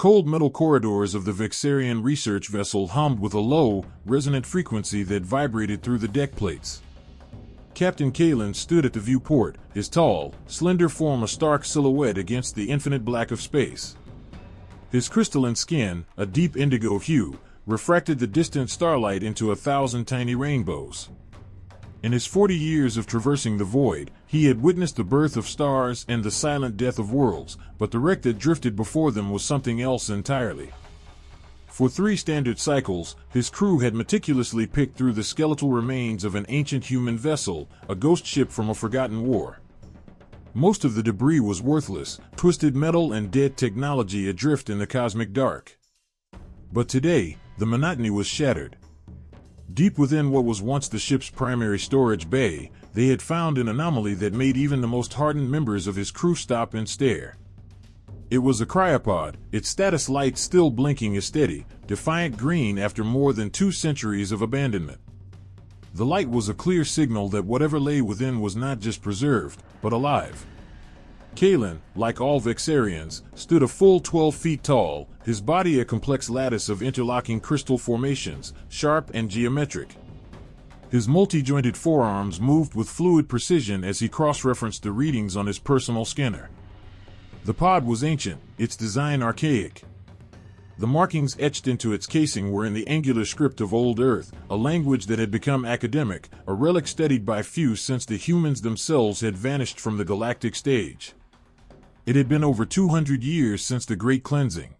cold metal corridors of the Vexarian research vessel hummed with a low, resonant frequency that vibrated through the deck plates. Captain Kalen stood at the viewport, his tall, slender form a stark silhouette against the infinite black of space. His crystalline skin, a deep indigo hue, refracted the distant starlight into 1,000 tiny rainbows. In his 40 years of traversing the void, he had witnessed the birth of stars and the silent death of worlds, but the wreck that drifted before them was something else entirely. For 3 standard cycles, his crew had meticulously picked through the skeletal remains of an ancient human vessel, a ghost ship from a forgotten war. Most of the debris was worthless, twisted metal and dead technology adrift in the cosmic dark. But today, the monotony was shattered. Deep within what was once the ship's primary storage bay, they had found an anomaly that made even the most hardened members of his crew stop and stare. It was a cryopod, its status light still blinking a steady, defiant green after more than 2 centuries of abandonment. The light was a clear signal that whatever lay within was not just preserved, but alive. Kalen, like all Vexarians, stood a full 12 feet tall, his body a complex lattice of interlocking crystal formations, sharp and geometric. His multi-jointed forearms moved with fluid precision as he cross-referenced the readings on his personal scanner. The pod was ancient, its design archaic. The markings etched into its casing were in the angular script of old Earth, a language that had become academic, a relic studied by few since the humans themselves had vanished from the galactic stage. It had been over 200 years since the Great Cleansing.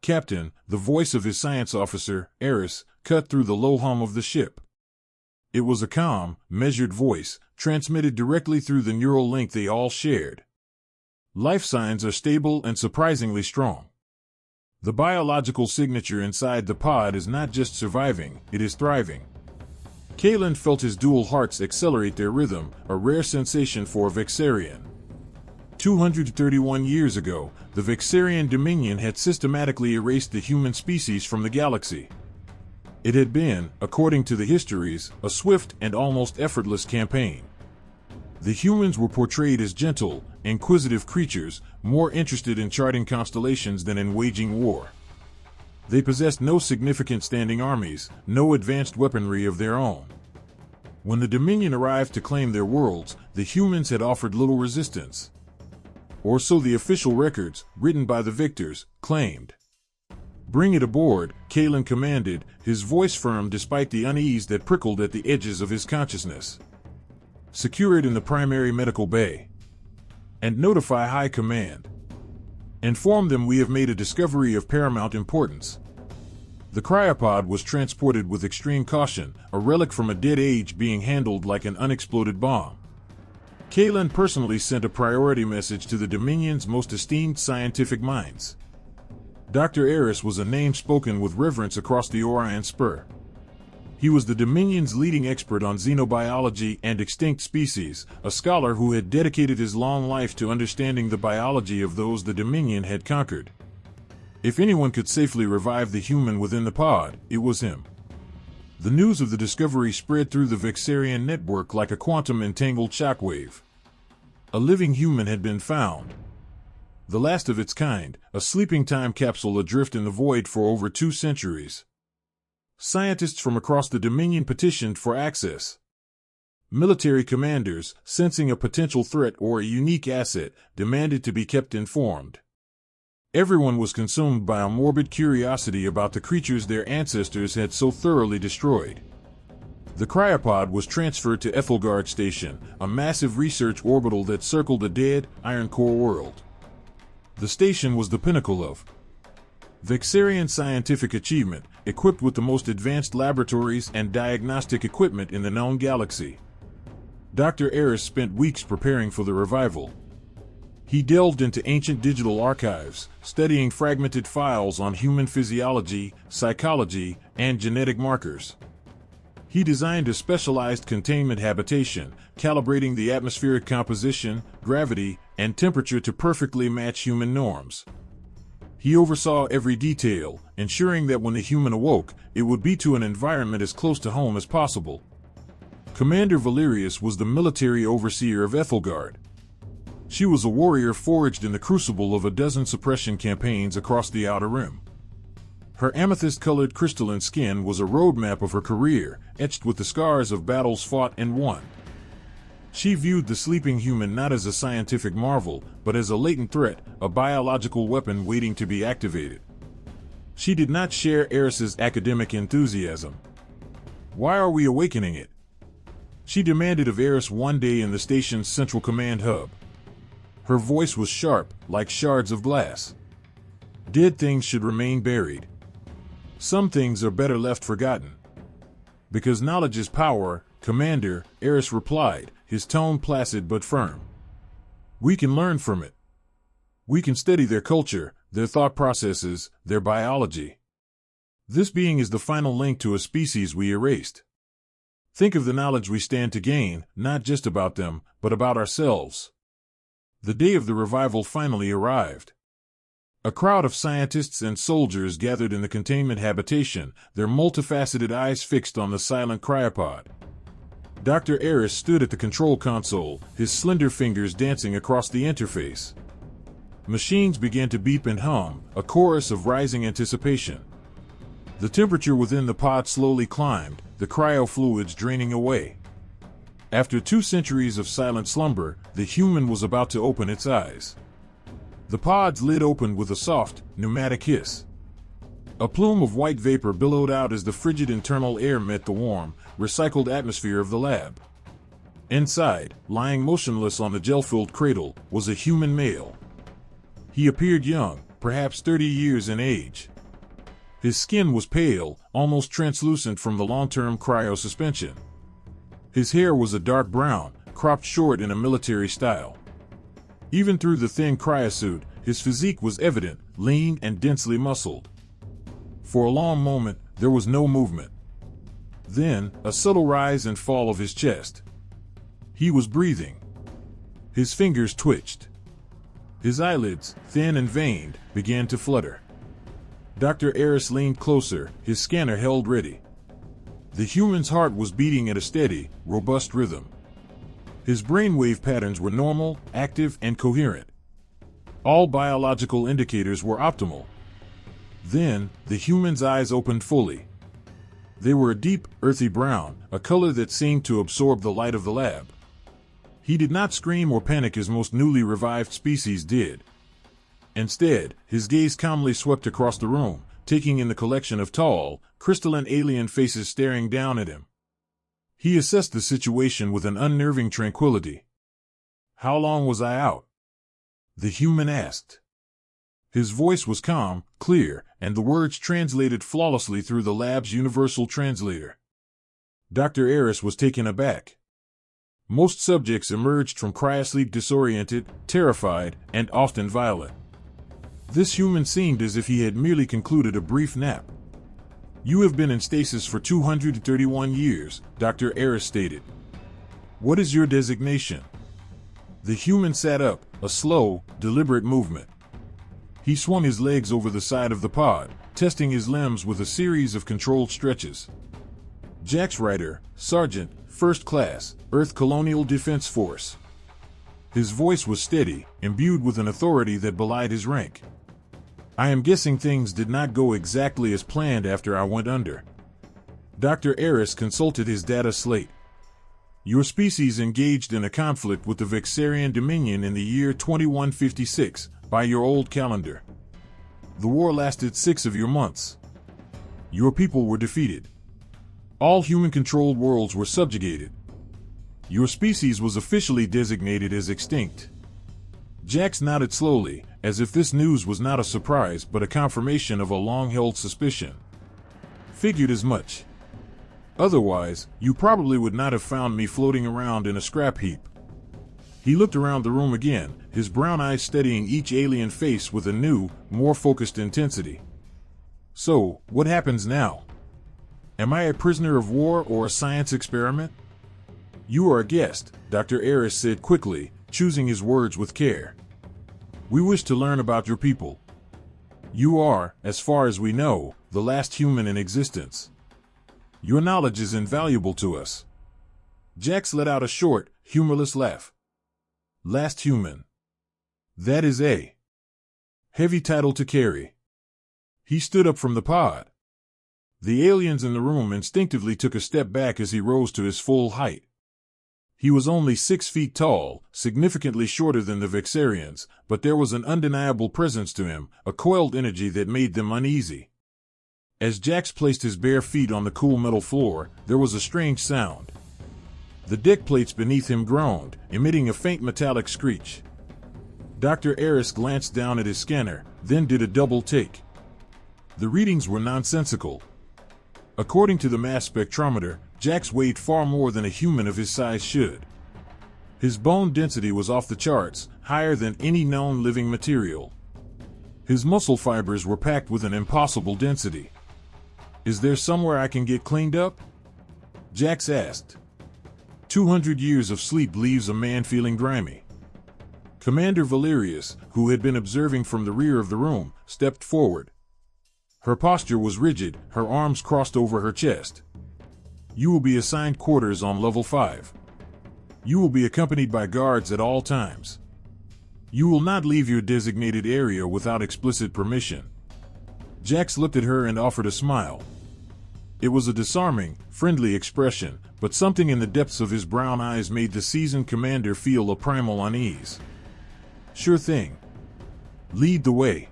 Captain, the voice of his science officer, Eris, cut through the low hum of the ship. It was a calm, measured voice, transmitted directly through the neural link they all shared. Life signs are stable and surprisingly strong. The biological signature inside the pod is not just surviving, it is thriving. Kalen felt his dual hearts accelerate their rhythm, a rare sensation for a Vexarian. 231 years ago, the Vexarian Dominion had systematically erased the human species from the galaxy. It had been, according to the histories, a swift and almost effortless campaign. The humans were portrayed as gentle, inquisitive creatures, more interested in charting constellations than in waging war. They possessed no significant standing armies, no advanced weaponry of their own. When the Dominion arrived to claim their worlds, the humans had offered little resistance. Or so the official records, written by the victors, claimed. "Bring it aboard," Kalen commanded, his voice firm despite the unease that prickled at the edges of his consciousness. "Secure it in the primary medical bay. And notify High Command. Inform them we have made a discovery of paramount importance." The cryopod was transported with extreme caution, a relic from a dead age being handled like an unexploded bomb. Kalen personally sent a priority message to the Dominion's most esteemed scientific minds. Dr. Eris was a name spoken with reverence across the Orion Spur. He was the Dominion's leading expert on xenobiology and extinct species, a scholar who had dedicated his long life to understanding the biology of those the Dominion had conquered. If anyone could safely revive the human within the pod, it was him. The news of the discovery spread through the Vexarian network like a quantum-entangled shockwave. A living human had been found. The last of its kind, a sleeping time capsule adrift in the void for over 2 centuries. Scientists from across the Dominion petitioned for access. Military commanders, sensing a potential threat or a unique asset, demanded to be kept informed. Everyone was consumed by a morbid curiosity about the creatures their ancestors had so thoroughly destroyed. The cryopod was transferred to Ethelgard Station, a massive research orbital that circled a dead, iron core world. The station was the pinnacle of Vexarian scientific achievement, equipped with the most advanced laboratories and diagnostic equipment in the known galaxy. Dr. Eris spent weeks preparing for the revival. He delved into ancient digital archives, studying fragmented files on human physiology, psychology, and genetic markers. He designed a specialized containment habitation, calibrating the atmospheric composition, gravity, and temperature to perfectly match human norms. He oversaw every detail, ensuring that when the human awoke, it would be to an environment as close to home as possible. Commander Valerius was the military overseer of Ethelgard. She was a warrior forged in the crucible of a dozen suppression campaigns across the Outer Rim. Her amethyst-colored crystalline skin was a roadmap of her career, etched with the scars of battles fought and won. She viewed the sleeping human not as a scientific marvel, but as a latent threat, a biological weapon waiting to be activated. She did not share Eris's academic enthusiasm. "Why are we awakening it?" she demanded of Eris one day in the station's central command hub. Her voice was sharp, like shards of glass. "Dead things should remain buried. Some things are better left forgotten." "Because knowledge is power, Commander," Eris replied, his tone placid but firm. "We can learn from it. We can study their culture, their thought processes, their biology. This being is the final link to a species we erased. Think of the knowledge we stand to gain, not just about them, but about ourselves." The day of the revival finally arrived. A crowd of scientists and soldiers gathered in the containment habitation, their multifaceted eyes fixed on the silent cryopod. Dr. Eris stood at the control console, his slender fingers dancing across the interface. Machines began to beep and hum, a chorus of rising anticipation. The temperature within the pod slowly climbed, the cryofluids draining away. After 2 centuries of silent slumber, the human was about to open its eyes. The pod's lid opened with a soft, pneumatic hiss. A plume of white vapor billowed out as the frigid internal air met the warm, recycled atmosphere of the lab. Inside, lying motionless on the gel-filled cradle, was a human male. He appeared young, perhaps 30 years in age. His skin was pale, almost translucent from the long-term cryosuspension. His hair was a dark brown, cropped short in a military style. Even through the thin cryosuit, his physique was evident, lean and densely muscled. For a long moment, there was no movement. Then, a subtle rise and fall of his chest. He was breathing. His fingers twitched. His eyelids, thin and veined, began to flutter. Dr. Eris leaned closer, his scanner held ready. The human's heart was beating at a steady, robust rhythm. His brainwave patterns were normal, active, and coherent. All biological indicators were optimal. Then, the human's eyes opened fully. They were a deep, earthy brown, a color that seemed to absorb the light of the lab. He did not scream or panic as most newly revived species did. Instead, his gaze calmly swept across the room, taking in the collection of tall, crystalline alien faces staring down at him. He assessed the situation with an unnerving tranquility. "How long was I out?" the human asked. His voice was calm, clear, and the words translated flawlessly through the lab's universal translator. Dr. Eris was taken aback. Most subjects emerged from cryosleep disoriented, terrified, and often violent. This human seemed as if he had merely concluded a brief nap. "You have been in stasis for 231 years, Dr. Eris stated. What is your designation?" The human sat up, a slow, deliberate movement. He swung his legs over the side of the pod, testing his limbs with a series of controlled stretches. "Jax Ryder, Sergeant, First Class, Earth Colonial Defense Force." His voice was steady, imbued with an authority that belied his rank. "I am guessing things did not go exactly as planned after I went under." Dr. Eris consulted his data slate. "Your species engaged in a conflict with the Vexarian Dominion in the year 2156, by your old calendar. The war lasted 6 of your months. Your people were defeated. All human-controlled worlds were subjugated. Your species was officially designated as extinct." Jax nodded slowly, as if this news was not a surprise but a confirmation of a long-held suspicion. "Figured as much. Otherwise, you probably would not have found me floating around in a scrap heap." He looked around the room again, his brown eyes studying each alien face with a new, more focused intensity. "So, what happens now? Am I a prisoner of war or a science experiment?" "You are a guest," Dr. Eris said quickly, choosing his words with care. "We wish to learn about your people. You are, as far as we know, the last human in existence. Your knowledge is invaluable to us." Jax let out a short, humorless laugh. "Last human. That is a heavy title to carry. He stood up from the pod. The aliens in the room instinctively took a step back as he rose to his full height. He was only 6 feet tall, significantly shorter than the Vexarians, but there was an undeniable presence to him, a coiled energy that made them uneasy. As Jax placed his bare feet on the cool metal floor, there was a strange sound. The deck plates beneath him groaned, emitting a faint metallic screech. Dr. Eris glanced down at his scanner, then did a double take. The readings were nonsensical. According to the mass spectrometer, Jax weighed far more than a human of his size should. His bone density was off the charts, higher than any known living material. His muscle fibers were packed with an impossible density. Is there somewhere I can get cleaned up? Jax asked. 200 years of sleep leaves a man feeling grimy. Commander Valerius, who had been observing from the rear of the room, stepped forward. Her posture was rigid, her arms crossed over her chest. You will be assigned quarters on level 5. You will be accompanied by guards at all times. You will not leave your designated area without explicit permission. Jax looked at her and offered a smile. It was a disarming, friendly expression, but something in the depths of his brown eyes made the seasoned commander feel a primal unease. Sure thing. Lead the way.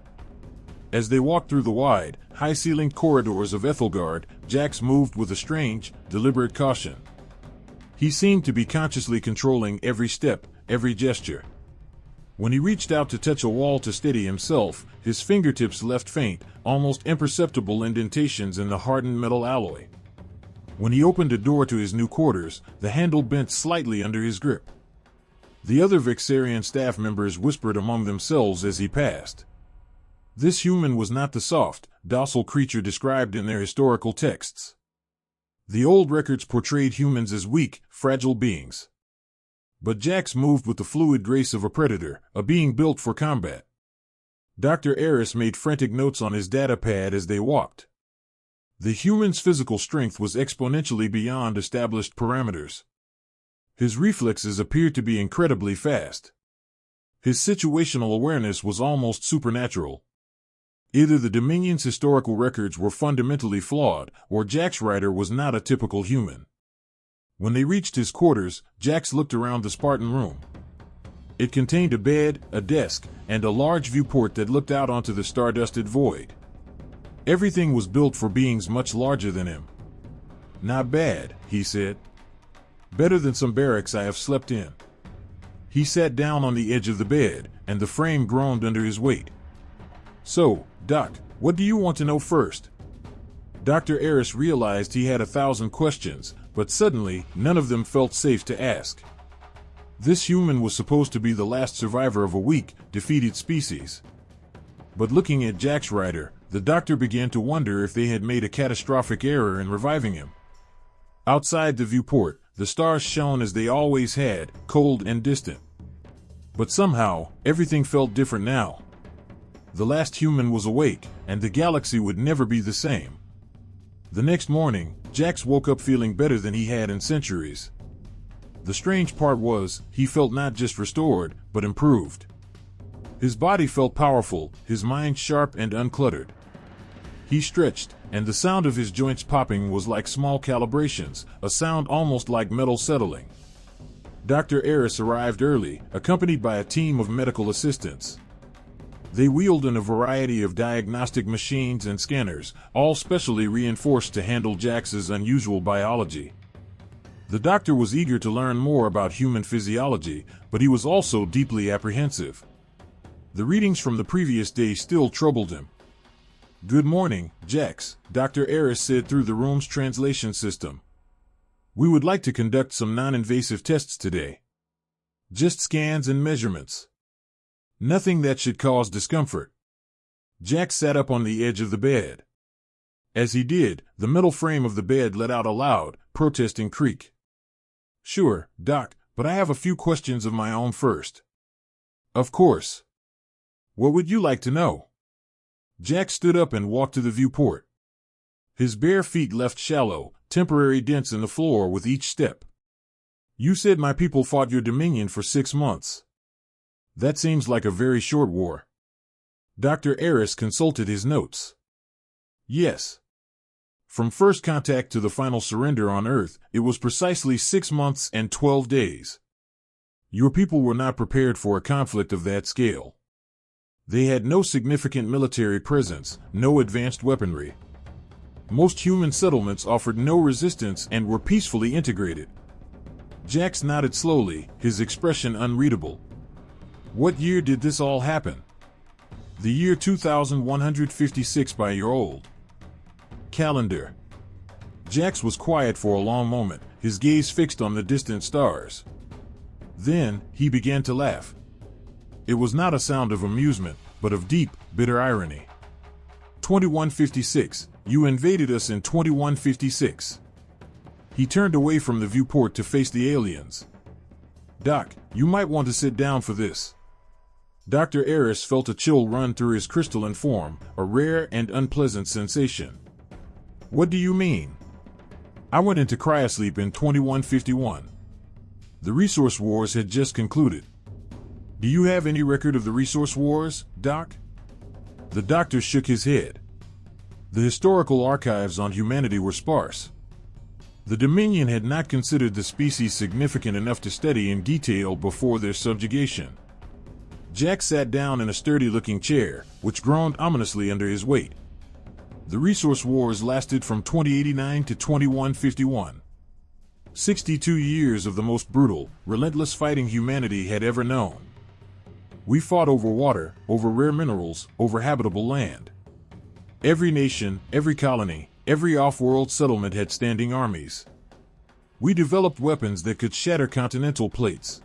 As they walked through the wide, high-ceilinged corridors of Ethelgard, Jax moved with a strange, deliberate caution. He seemed to be consciously controlling every step, every gesture. When he reached out to touch a wall to steady himself, his fingertips left faint, almost imperceptible indentations in the hardened metal alloy. When he opened a door to his new quarters, the handle bent slightly under his grip. The other Vexarian staff members whispered among themselves as he passed. This human was not the soft, docile creature described in their historical texts. The old records portrayed humans as weak, fragile beings. But Jax moved with the fluid grace of a predator, a being built for combat. Dr. Eris made frantic notes on his data pad as they walked. The human's physical strength was exponentially beyond established parameters. His reflexes appeared to be incredibly fast. His situational awareness was almost supernatural. Either the Dominion's historical records were fundamentally flawed, or Jax Ryder was not a typical human. When they reached his quarters, Jax looked around the Spartan room. It contained a bed, a desk, and a large viewport that looked out onto the star-dusted void. Everything was built for beings much larger than him. Not bad, he said. Better than some barracks I have slept in. He sat down on the edge of the bed, and the frame groaned under his weight. So, Doc, what do you want to know first? Dr. Eris realized he had 1,000 questions, but suddenly, none of them felt safe to ask. This human was supposed to be the last survivor of a weak, defeated species. But looking at Jax Ryder, the doctor began to wonder if they had made a catastrophic error in reviving him. Outside the viewport, the stars shone as they always had, cold and distant. But somehow, everything felt different now. The last human was awake, and the galaxy would never be the same. The next morning, Jax woke up feeling better than he had in centuries. The strange part was, he felt not just restored, but improved. His body felt powerful, his mind sharp and uncluttered. He stretched, and the sound of his joints popping was like small calibrations, a sound almost like metal settling. Dr. Eris arrived early, accompanied by a team of medical assistants. They wheeled in a variety of diagnostic machines and scanners, all specially reinforced to handle Jax's unusual biology. The doctor was eager to learn more about human physiology, but he was also deeply apprehensive. The readings from the previous day still troubled him. "Good morning, Jax," Dr. Eris said through the room's translation system. "We would like to conduct some non-invasive tests today. Just scans and measurements. Nothing that should cause discomfort." Jax sat up on the edge of the bed. As he did, the metal frame of the bed let out a loud, protesting creak. "Sure, Doc, but I have a few questions of my own first." "Of course. What would you like to know?" Jax stood up and walked to the viewport. His bare feet left shallow, temporary dents in the floor with each step. "You said my people fought your Dominion for 6 months. That seems like a very short war. Dr. Eris consulted his notes. Yes. From first contact to the final surrender on Earth, it was precisely 6 months and 12 days. Your people were not prepared for a conflict of that scale. They had no significant military presence, no advanced weaponry. Most human settlements offered no resistance and were peacefully integrated. Jax nodded slowly, his expression unreadable. What year did this all happen? The year 2156 by your old calendar. Jax was quiet for a long moment, his gaze fixed on the distant stars. Then, he began to laugh. It was not a sound of amusement, but of deep, bitter irony. 2156, you invaded us in 2156. He turned away from the viewport to face the aliens. Doc, you might want to sit down for this. Dr. Eris felt a chill run through his crystalline form, a rare and unpleasant sensation. What do you mean? I went into cryosleep in 2151. The resource wars had just concluded. Do you have any record of the resource wars, Doc? The doctor shook his head. The historical archives on humanity were sparse. The Dominion had not considered the species significant enough to study in detail before their subjugation. Jack sat down in a sturdy-looking chair, which groaned ominously under his weight. The resource wars lasted from 2089 to 2151. 62 years of the most brutal, relentless fighting humanity had ever known. We fought over water, over rare minerals, over habitable land. Every nation, every colony, every off-world settlement had standing armies. We developed weapons that could shatter continental plates.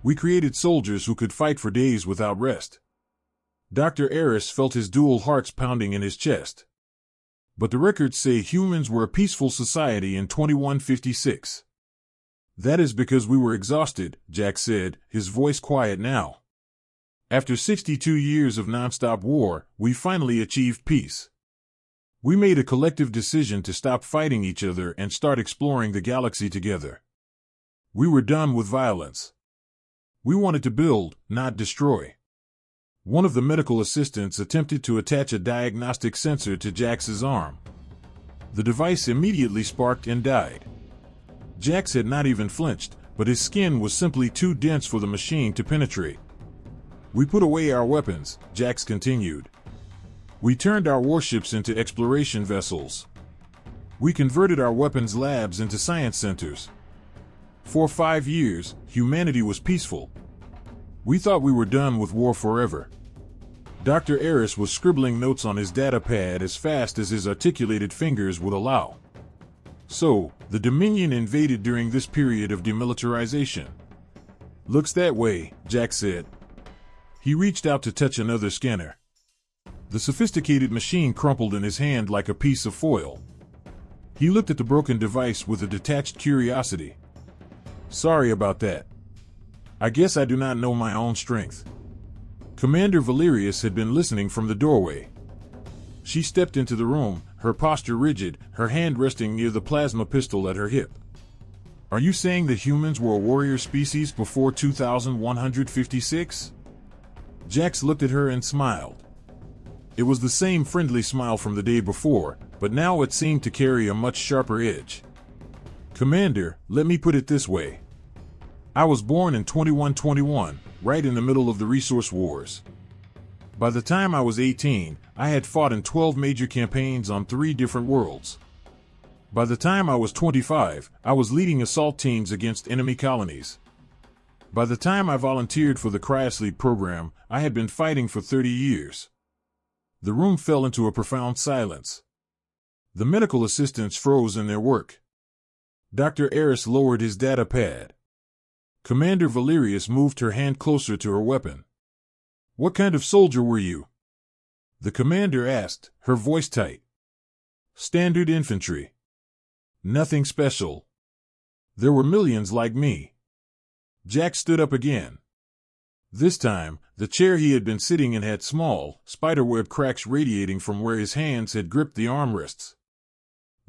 We created soldiers who could fight for days without rest. Dr. Eris felt his dual hearts pounding in his chest. But the records say humans were a peaceful society in 2156. That is because we were exhausted, Jack said, his voice quiet now. After 62 years of nonstop war, we finally achieved peace. We made a collective decision to stop fighting each other and start exploring the galaxy together. We were done with violence. We wanted to build, not destroy. One of the medical assistants attempted to attach a diagnostic sensor to Jax's arm. The device immediately sparked and died. Jax had not even flinched, but his skin was simply too dense for the machine to penetrate. We put away our weapons, Jax continued. We turned our warships into exploration vessels. We converted our weapons labs into science centers. For 5 years, humanity was peaceful. We thought we were done with war forever. Dr. Eris was scribbling notes on his data pad as fast as his articulated fingers would allow. So, the Dominion invaded during this period of demilitarization. Looks that way, Jack said. He reached out to touch another scanner. The sophisticated machine crumpled in his hand like a piece of foil. He looked at the broken device with a detached curiosity. Sorry about that. I guess I do not know my own strength. Commander Valerius had been listening from the doorway. She stepped into the room, her posture rigid, her hand resting near the plasma pistol at her hip. Are you saying that humans were a warrior species before 2156? Jax looked at her and smiled. It was the same friendly smile from the day before, but now it seemed to carry a much sharper edge. Commander, let me put it this way. I was born in 2121, right in the middle of the resource wars. By the time I was 18, I had fought in 12 major campaigns on 3 different worlds. By the time I was 25, I was leading assault teams against enemy colonies. By the time I volunteered for the cryosleep program, I had been fighting for 30 years. The room fell into a profound silence. The medical assistants froze in their work. Dr. Eris lowered his data pad. Commander Valerius moved her hand closer to her weapon. What kind of soldier were you? The commander asked, her voice tight. Standard infantry. Nothing special. There were millions like me. Jack stood up again. This time, the chair he had been sitting in had small, spiderweb cracks radiating from where his hands had gripped the armrests.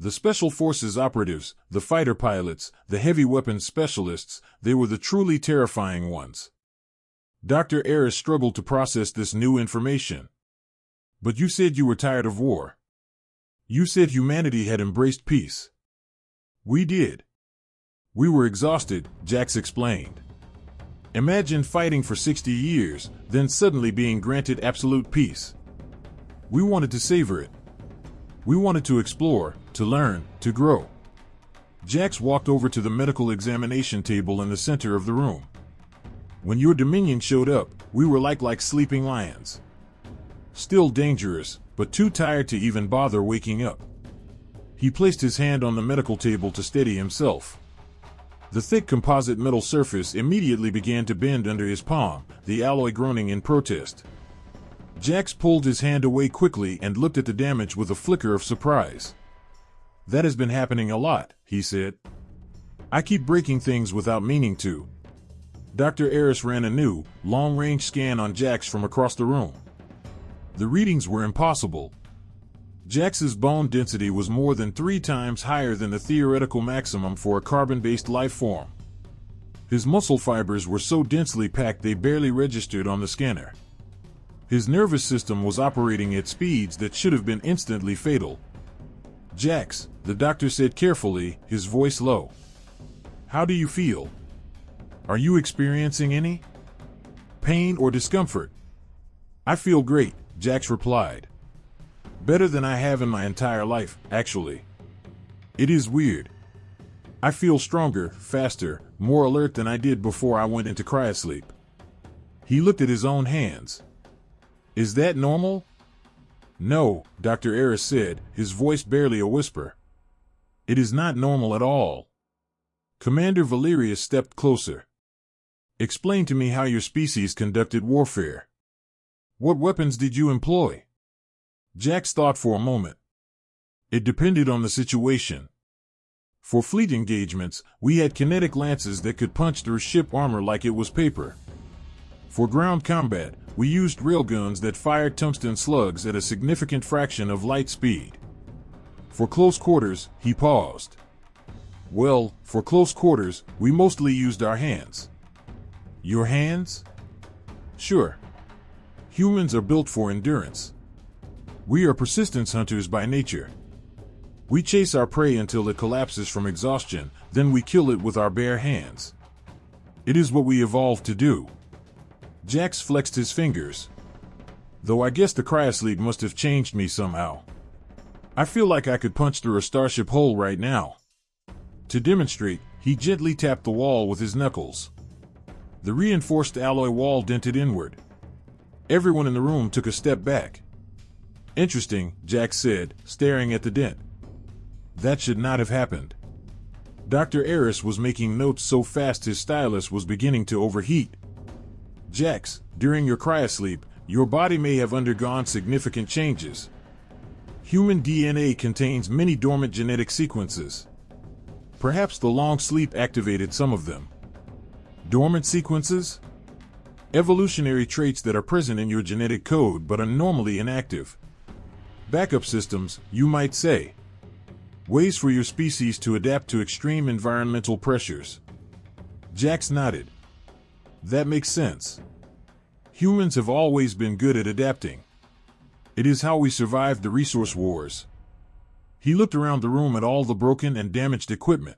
The Special Forces operatives, the fighter pilots, the heavy weapons specialists, they were the truly terrifying ones. Dr. Eris struggled to process this new information. But you said you were tired of war. You said humanity had embraced peace. We did. We were exhausted, Jax explained. Imagine fighting for 60 years, then suddenly being granted absolute peace. We wanted to savor it. We wanted to explore, to learn, to grow. Jax walked over to the medical examination table in the center of the room. When your Dominion showed up, we were like sleeping lions. Still dangerous, but too tired to even bother waking up. He placed his hand on the medical table to steady himself. The thick composite metal surface immediately began to bend under his palm, the alloy groaning in protest. Jax pulled his hand away quickly and looked at the damage with a flicker of surprise. That has been happening a lot, he said. I keep breaking things without meaning to. Dr. Eris ran a new, long-range scan on Jax from across the room. The readings were impossible. Jax's bone density was more than 3 times higher than the theoretical maximum for a carbon-based life form. His muscle fibers were so densely packed they barely registered on the scanner. His nervous system was operating at speeds that should have been instantly fatal. Jax, the doctor said carefully, his voice low. How do you feel? Are you experiencing any pain or discomfort? I feel great, Jax replied. Better than I have in my entire life, actually. It is weird. I feel stronger, faster, more alert than I did before I went into cryosleep. He looked at his own hands. Is that normal? No, Dr. Eris said, his voice barely a whisper. It is not normal at all. Commander Valerius stepped closer. Explain to me how your species conducted warfare. What weapons did you employ? Jax thought for a moment. It depended on the situation. For fleet engagements, we had kinetic lances that could punch through ship armor like it was paper. For ground combat, we used railguns that fired tungsten slugs at a significant fraction of light speed. For close quarters, he paused. Well, for close quarters, we mostly used our hands. Your hands? Sure. Humans are built for endurance. We are persistence hunters by nature. We chase our prey until it collapses from exhaustion, then we kill it with our bare hands. It is what we evolved to do. Jax flexed his fingers. Though I guess the cryosleep must have changed me somehow. I feel like I could punch through a starship hull right now. To demonstrate, he gently tapped the wall with his knuckles. The reinforced alloy wall dented inward. Everyone in the room took a step back. Interesting, Jax said, staring at the dent. That should not have happened. Dr. Eris was making notes so fast his stylus was beginning to overheat. Jax, during your cryosleep, your body may have undergone significant changes. Human DNA contains many dormant genetic sequences. Perhaps the long sleep activated some of them. Dormant sequences? Evolutionary traits that are present in your genetic code but are normally inactive. Backup systems, you might say. Ways for your species to adapt to extreme environmental pressures. Jax nodded. That makes sense. Humans have always been good at adapting. It is how we survived the resource wars. He looked around the room at all the broken and damaged equipment.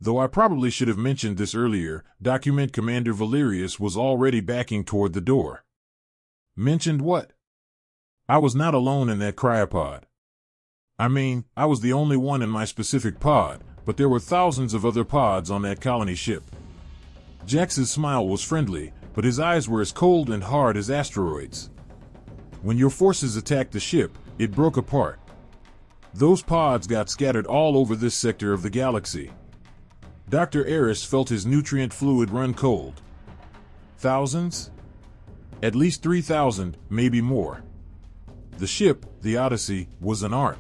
Though I probably should have mentioned this earlier, Document Commander Valerius was already backing toward the door. Mentioned what? I was not alone in that cryopod. I mean, I was the only one in my specific pod, but there were thousands of other pods on that colony ship. Jax's smile was friendly, but his eyes were as cold and hard as asteroids. When your forces attacked the ship, it broke apart. Those pods got scattered all over this sector of the galaxy. Dr. Eris felt his nutrient fluid run cold. Thousands? At least 3,000, maybe more. The ship, the Odyssey, was an ark.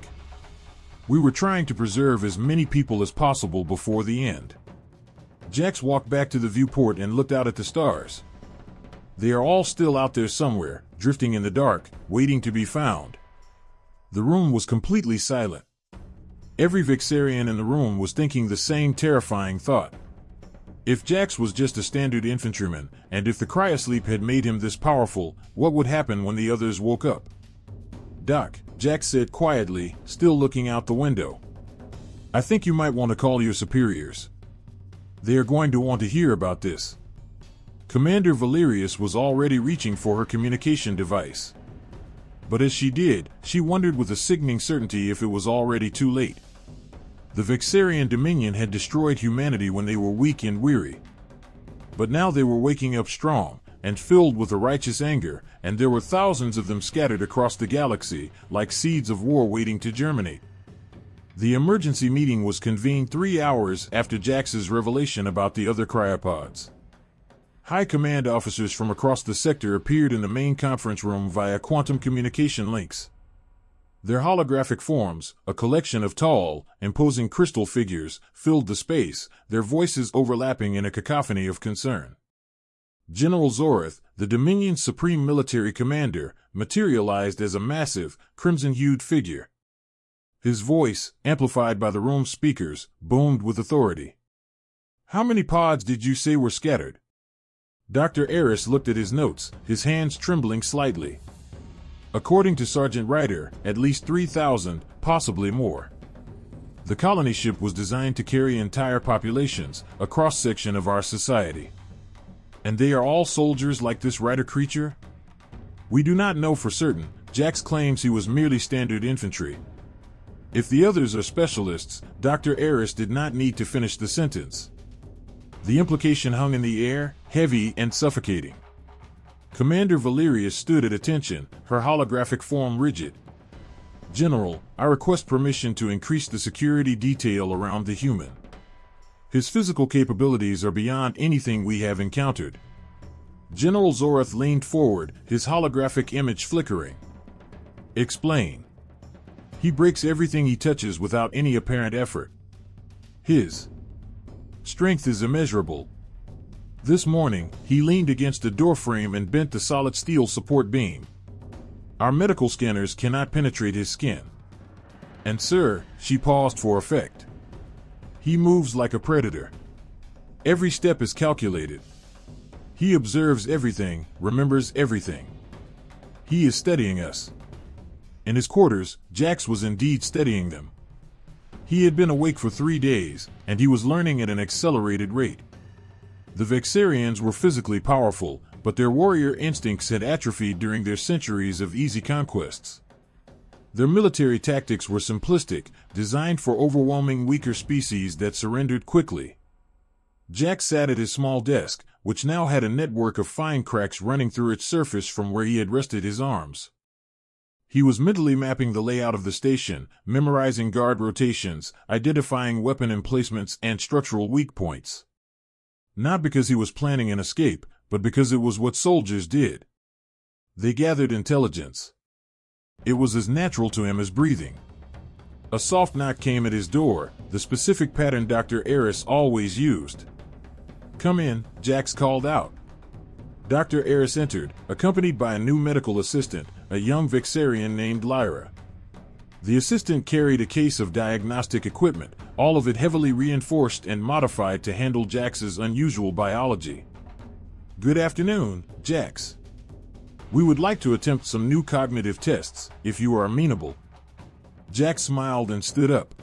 We were trying to preserve as many people as possible before the end. Jax walked back to the viewport and looked out at the stars. They are all still out there somewhere, drifting in the dark, waiting to be found. The room was completely silent. Every Vexarian in the room was thinking the same terrifying thought. If Jax was just a standard infantryman, and if the cryosleep had made him this powerful, what would happen when the others woke up? "Doc," Jax said quietly, still looking out the window. "I think you might want to call your superiors. They are going to want to hear about this." Commander Valerius was already reaching for her communication device. But as she did, she wondered with a sickening certainty if it was already too late. The Vexarian Dominion had destroyed humanity when they were weak and weary. But now they were waking up strong, and filled with a righteous anger, and there were thousands of them scattered across the galaxy, like seeds of war waiting to germinate. The emergency meeting was convened 3 hours after Jax's revelation about the other cryopods. High command officers from across the sector appeared in the main conference room via quantum communication links. Their holographic forms, a collection of tall, imposing crystal figures, filled the space, their voices overlapping in a cacophony of concern. General Zorath, the Dominion's supreme military commander, materialized as a massive, crimson-hued figure. His voice, amplified by the room's speakers, boomed with authority. "How many pods did you say were scattered?" Dr. Eris looked at his notes, his hands trembling slightly. "According to Sergeant Ryder, at least 3,000, possibly more. The colony ship was designed to carry entire populations, a cross-section of our society. And they are all soldiers like this Ryder creature?" "We do not know for certain. Jax claims he was merely standard infantry." If the others are specialists, Dr. Eris did not need to finish the sentence. The implication hung in the air, heavy and suffocating. Commander Valerius stood at attention, her holographic form rigid. "General, I request permission to increase the security detail around the human. His physical capabilities are beyond anything we have encountered." General Zorath leaned forward, his holographic image flickering. "Explain." "He breaks everything he touches without any apparent effort. His strength is immeasurable. This morning, he leaned against a doorframe and bent the solid steel support beam. Our medical scanners cannot penetrate his skin. And sir," she paused for effect, "he moves like a predator. Every step is calculated. He observes everything, remembers everything. He is studying us." In his quarters, Jax was indeed studying them. He had been awake for 3 days, and he was learning at an accelerated rate. The Vexarians were physically powerful, but their warrior instincts had atrophied during their centuries of easy conquests. Their military tactics were simplistic, designed for overwhelming weaker species that surrendered quickly. Jax sat at his small desk, which now had a network of fine cracks running through its surface from where he had rested his arms. He was mentally mapping the layout of the station, memorizing guard rotations, identifying weapon emplacements and structural weak points. Not because he was planning an escape, but because it was what soldiers did. They gathered intelligence. It was as natural to him as breathing. A soft knock came at his door, the specific pattern Dr. Eris always used. "Come in," Jax called out. Dr. Eris entered, accompanied by a new medical assistant, a young Vexarian named Lyra. The assistant carried a case of diagnostic equipment, all of it heavily reinforced and modified to handle Jax's unusual biology. "Good afternoon, Jax. We would like to attempt some new cognitive tests, if you are amenable." Jax smiled and stood up.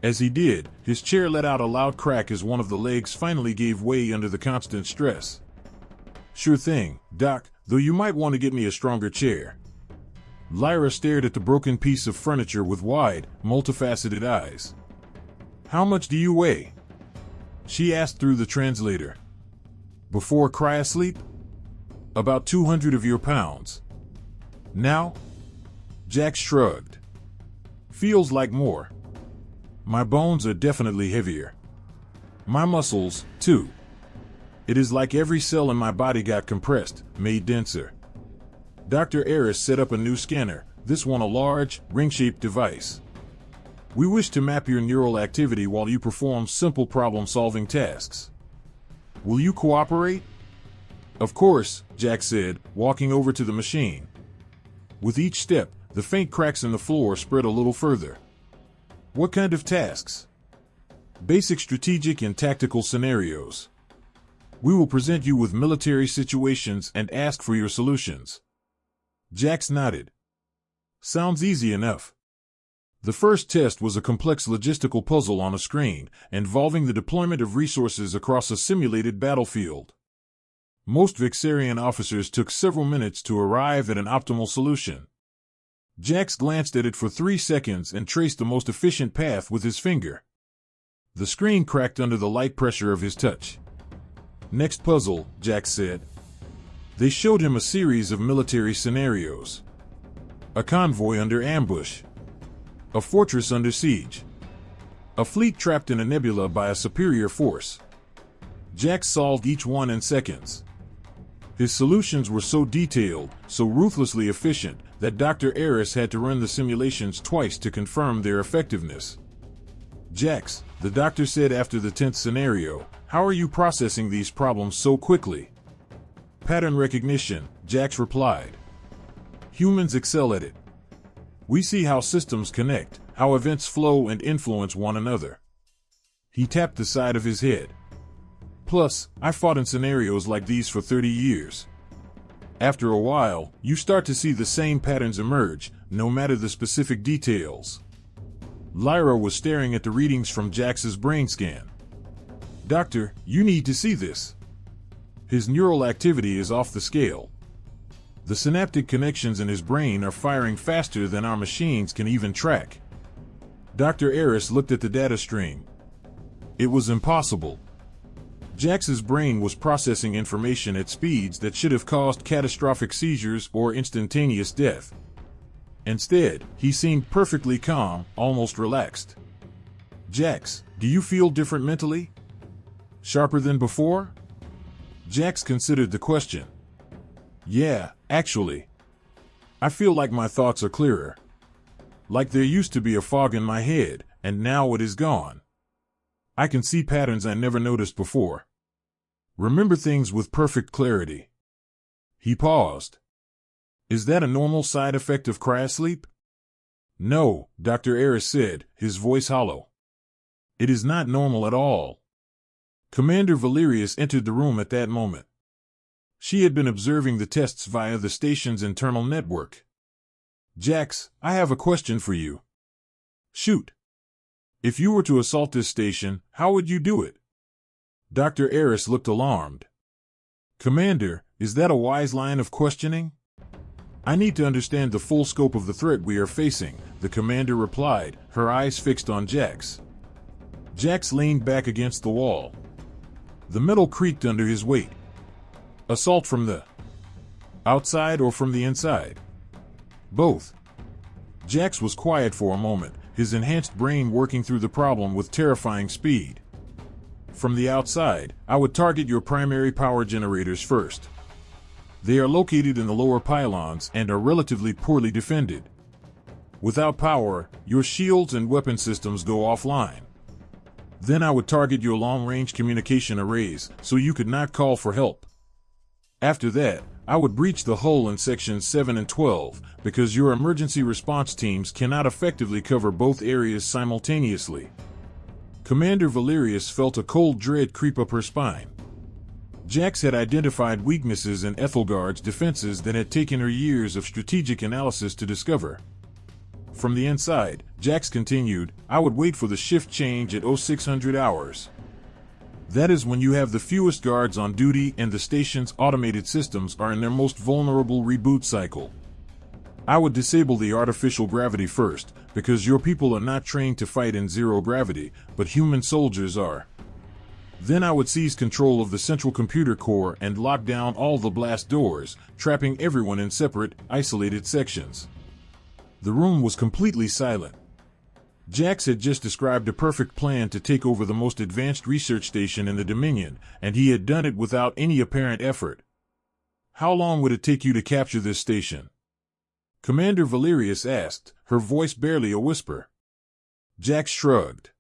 As he did, his chair let out a loud crack as one of the legs finally gave way under the constant stress. "Sure thing, Doc, though you might want to get me a stronger chair." Lyra stared at the broken piece of furniture with wide, multifaceted eyes. "How much do you weigh?" she asked through the translator. "Before cryosleep?" "About 200 of your pounds." "Now?" Jax shrugged. "Feels like more. My bones are definitely heavier. My muscles, too. It is like every cell in my body got compressed, made denser." Dr. Eris set up a new scanner, this one a large, ring-shaped device. "We wish to map your neural activity while you perform simple problem-solving tasks. Will you cooperate?" "Of course," Jax said, walking over to the machine. With each step, the faint cracks in the floor spread a little further. "What kind of tasks?" "Basic strategic and tactical scenarios. We will present you with military situations and ask for your solutions. Jax nodded. Sounds easy enough. The first test was a complex logistical puzzle on a screen, involving the deployment of resources across a simulated battlefield. Most Vexarian officers took several minutes to arrive at an optimal solution. Jax glanced at it for 3 seconds and traced the most efficient path with his finger. The screen cracked under the light pressure of his touch. Next puzzle, Jax said. They showed him a series of military scenarios. A convoy under ambush. A fortress under siege. A fleet trapped in a nebula by a superior force. Jax solved each one in seconds. His solutions were so detailed, so ruthlessly efficient, that Dr. Eris had to run the simulations twice to confirm their effectiveness. Jax, the doctor said after the 10th scenario, how are you processing these problems so quickly? Pattern recognition, Jax replied. Humans excel at it. We see how systems connect, how events flow and influence one another. He tapped the side of his head. Plus, I fought in scenarios like these for 30 years. After a while, you start to see the same patterns emerge, no matter the specific details. Lyra was staring at the readings from Jax's brain scan. Doctor, you need to see this. His neural activity is off the scale. The synaptic connections in his brain are firing faster than our machines can even track. Dr. Eris looked at the data stream. It was impossible. Jax's brain was processing information at speeds that should have caused catastrophic seizures or instantaneous death. Instead, he seemed perfectly calm, almost relaxed. Jax, do you feel different mentally? Sharper than before? Jax considered the question. Yeah, actually. I feel like my thoughts are clearer. Like there used to be a fog in my head, and now it is gone. I can see patterns I never noticed before. Remember things with perfect clarity. He paused. Is that a normal side effect of cryosleep? No, Dr. Eris said, his voice hollow. It is not normal at all. Commander Valerius entered the room at that moment. She had been observing the tests via the station's internal network. Jax, I have a question for you. Shoot. If you were to assault this station, how would you do it? Dr. Eris looked alarmed. Commander, is that a wise line of questioning? I need to understand the full scope of the threat we are facing, the commander replied, her eyes fixed on Jax. Jax leaned back against the wall. The metal creaked under his weight. Assault from the outside or from the inside? Both. Jax was quiet for a moment, his enhanced brain working through the problem with terrifying speed. From the outside, I would target your primary power generators first. They are located in the lower pylons and are relatively poorly defended. Without power, your shields and weapon systems go offline. Then I would target your long-range communication arrays so you could not call for help. After that, I would breach the hull in sections 7 and 12 because your emergency response teams cannot effectively cover both areas simultaneously. Commander Valerius felt a cold dread creep up her spine. Jax had identified weaknesses in Ethelgard's defenses that had taken her years of strategic analysis to discover. From the inside, Jax continued, I would wait for the shift change at 0600 hours. That is when you have the fewest guards on duty and the station's automated systems are in their most vulnerable reboot cycle. I would disable the artificial gravity first, because your people are not trained to fight in zero gravity, but human soldiers are. Then I would seize control of the central computer core and lock down all the blast doors, trapping everyone in separate, isolated sections. The room was completely silent. Jax had just described a perfect plan to take over the most advanced research station in the Dominion, and he had done it without any apparent effort. How long would it take you to capture this station? Commander Valerius asked, her voice barely a whisper. Jax shrugged.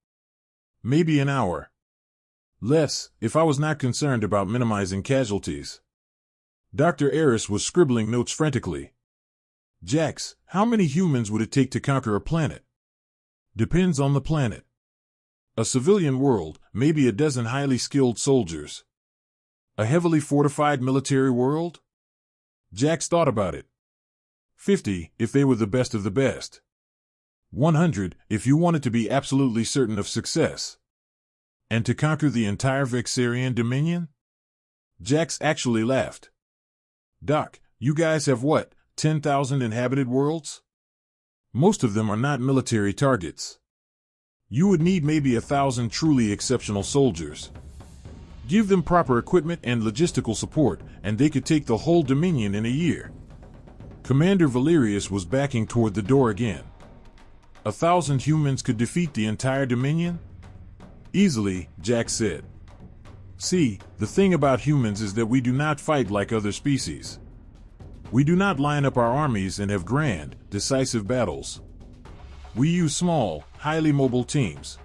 Maybe an hour. Less, if I was not concerned about minimizing casualties. Dr. Eris was scribbling notes frantically. Jax, how many humans would it take to conquer a planet? Depends on the planet. A civilian world, maybe a dozen highly skilled soldiers. A heavily fortified military world? Jax thought about it. 50, if they were the best of the best. 100, if you wanted to be absolutely certain of success. And to conquer the entire Vexarian dominion? Jax actually laughed. Doc, you guys have what, 10,000 inhabited worlds? Most of them are not military targets. You would need maybe 1,000 truly exceptional soldiers. Give them proper equipment and logistical support, and they could take the whole Dominion in a year. Commander Valerius was backing toward the door again. 1,000 humans could defeat the entire Dominion? Easily, Jax said. See, the thing about humans is that we do not fight like other species. We do not line up our armies and have grand, decisive battles. We use small, highly mobile teams.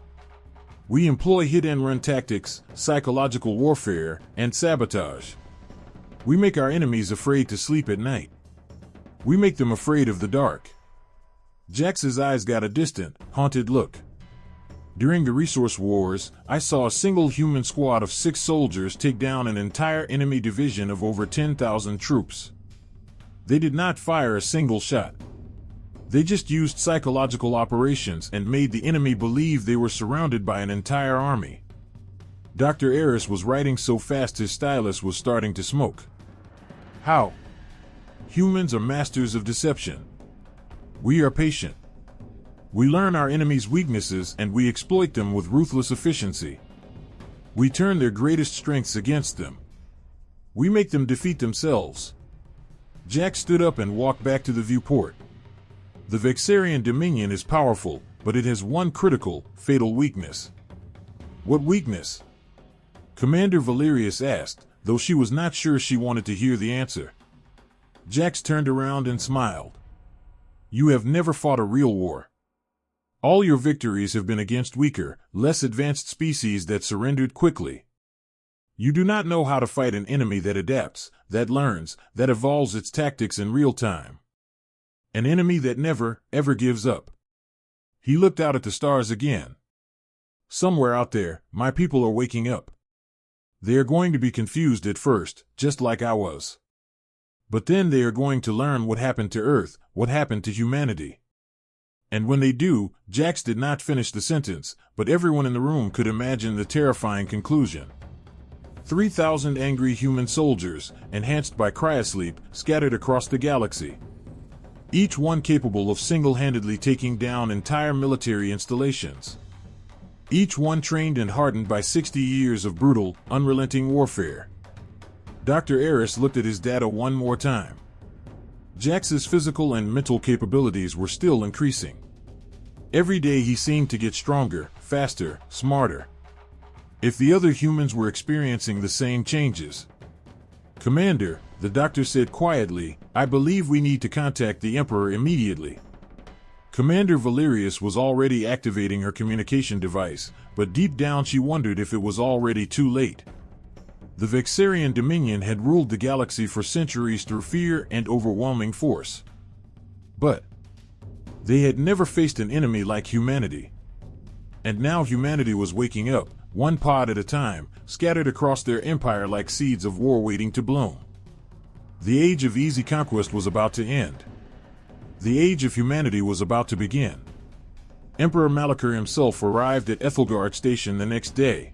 We employ hit-and-run tactics, psychological warfare, and sabotage. We make our enemies afraid to sleep at night. We make them afraid of the dark. Jax's eyes got a distant, haunted look. During the resource wars, I saw a single human squad of 6 soldiers take down an entire enemy division of over 10,000 troops. They did not fire a single shot. They just used psychological operations and made the enemy believe they were surrounded by an entire army. Dr. Eris was writing so fast his stylus was starting to smoke. How? Humans are masters of deception. We are patient. We learn our enemies' weaknesses and we exploit them with ruthless efficiency. We turn their greatest strengths against them. We make them defeat themselves. Jax stood up and walked back to the viewport. The Vexarian Dominion is powerful, but it has one critical, fatal weakness. What weakness? Commander Valerius asked, though she was not sure she wanted to hear the answer. Jax turned around and smiled. You have never fought a real war. All your victories have been against weaker, less advanced species that surrendered quickly. You do not know how to fight an enemy that adapts, that learns, that evolves its tactics in real time. An enemy that never, ever gives up. He looked out at the stars again. Somewhere out there, my people are waking up. They are going to be confused at first, just like I was. But then they are going to learn what happened to Earth, what happened to humanity. And when they do, Jax did not finish the sentence, but everyone in the room could imagine the terrifying conclusion. 3,000 angry human soldiers, enhanced by cryosleep, scattered across the galaxy. Each one capable of single-handedly taking down entire military installations. Each one trained and hardened by 60 years of brutal, unrelenting warfare. Dr. Eris looked at his data one more time. Jax's physical and mental capabilities were still increasing. Every day he seemed to get stronger, faster, smarter. If the other humans were experiencing the same changes. Commander, the doctor said quietly, I believe we need to contact the Emperor immediately. Commander Valerius was already activating her communication device, but deep down she wondered if it was already too late. The Vexarian Dominion had ruled the galaxy for centuries through fear and overwhelming force. But they had never faced an enemy like humanity. And now humanity was waking up, one pod at a time, scattered across their empire like seeds of war waiting to bloom. The age of easy conquest was about to end. The age of humanity was about to begin. Emperor Malachor himself arrived at Ethelgard Station the next day.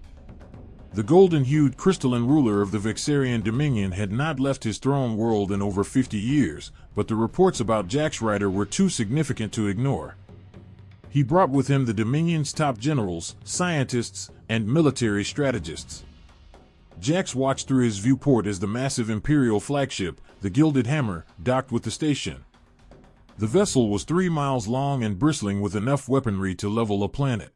The golden-hued crystalline ruler of the Vexarian Dominion had not left his throne world in over 50 years, but the reports about Jax Ryder were too significant to ignore. He brought with him the Dominion's top generals, scientists, and military strategists. Jax watched through his viewport as the massive Imperial flagship, the Gilded Hammer, docked with the station. The vessel was 3 miles long and bristling with enough weaponry to level a planet.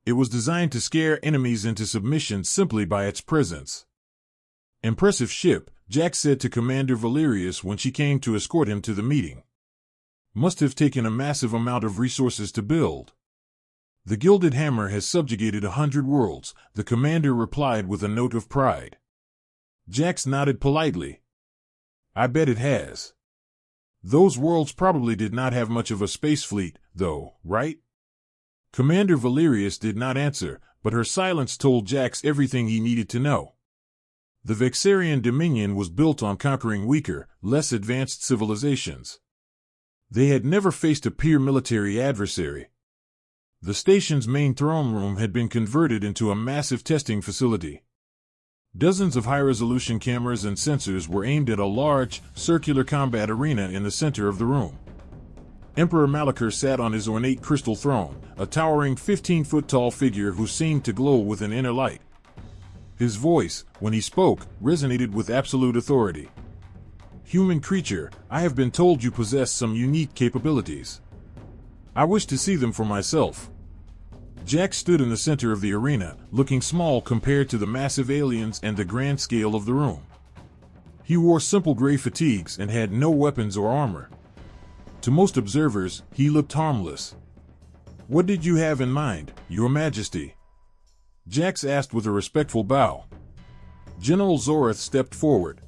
It was designed to scare enemies into submission simply by its presence. Impressive ship, Jax said to Commander Valerius when she came to escort him to the meeting. Must have taken a massive amount of resources to build. The Gilded Hammer has subjugated 100 worlds, the commander replied with a note of pride. Jax nodded politely. I bet it has. Those worlds probably did not have much of a space fleet, though, right? Commander Valerius did not answer, but her silence told Jax everything he needed to know. The Vexarian Dominion was built on conquering weaker, less advanced civilizations. They had never faced a peer military adversary. The station's main throne room had been converted into a massive testing facility. Dozens of high-resolution cameras and sensors were aimed at a large, circular combat arena in the center of the room. Emperor Malachor sat on his ornate crystal throne, a towering 15-foot-tall figure who seemed to glow with an inner light. His voice, when he spoke, resonated with absolute authority. "Human creature, I have been told you possess some unique capabilities. I wish to see them for myself." Jax stood in the center of the arena, looking small compared to the massive aliens and the grand scale of the room. He wore simple gray fatigues and had no weapons or armor. To most observers, he looked harmless. "What did you have in mind, Your Majesty?" Jax asked with a respectful bow. General Zorath stepped forward.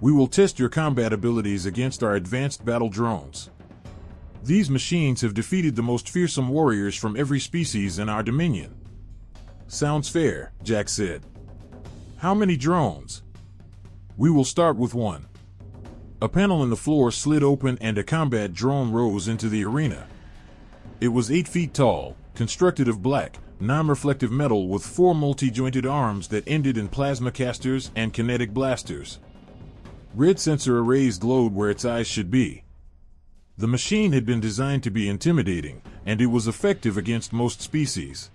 "We will test your combat abilities against our advanced battle drones. These machines have defeated the most fearsome warriors from every species in our dominion." "Sounds fair," Jax said. "How many drones?" "We will start with one." A panel in the floor slid open and a combat drone rose into the arena. It was 8 feet tall, constructed of black, non-reflective metal with 4 multi-jointed arms that ended in plasma casters and kinetic blasters. Red sensor arrays glowed where its eyes should be. The machine had been designed to be intimidating, and it was effective against most species.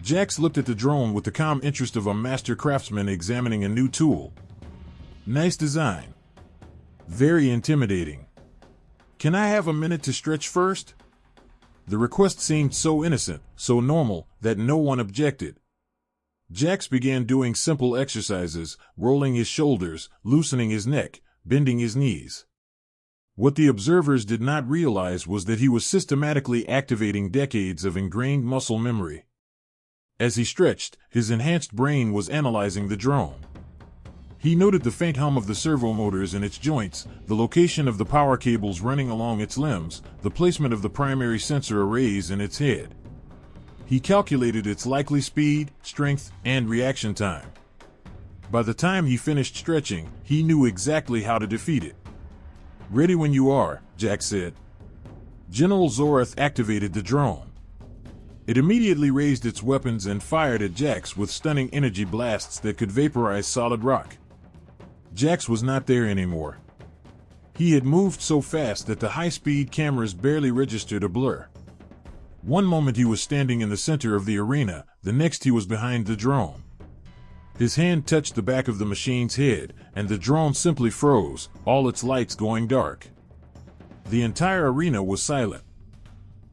Jax looked at the drone with the calm interest of a master craftsman examining a new tool. "Nice design. Very intimidating. Can I have a minute to stretch first?" The request seemed so innocent, so normal, that no one objected. Jax began doing simple exercises, rolling his shoulders, loosening his neck, bending his knees. What the observers did not realize was that he was systematically activating decades of ingrained muscle memory. As he stretched, his enhanced brain was analyzing the drone. He noted the faint hum of the servo motors in its joints, the location of the power cables running along its limbs, the placement of the primary sensor arrays in its head. He calculated its likely speed, strength, and reaction time. By the time he finished stretching, he knew exactly how to defeat it. "Ready when you are," Jax said. General Zorath activated the drone. It immediately raised its weapons and fired at Jax with stunning energy blasts that could vaporize solid rock. Jax was not there anymore. He had moved so fast that the high-speed cameras barely registered a blur. One moment he was standing in the center of the arena, the next he was behind the drone. His hand touched the back of the machine's head, and the drone simply froze, all its lights going dark. The entire arena was silent.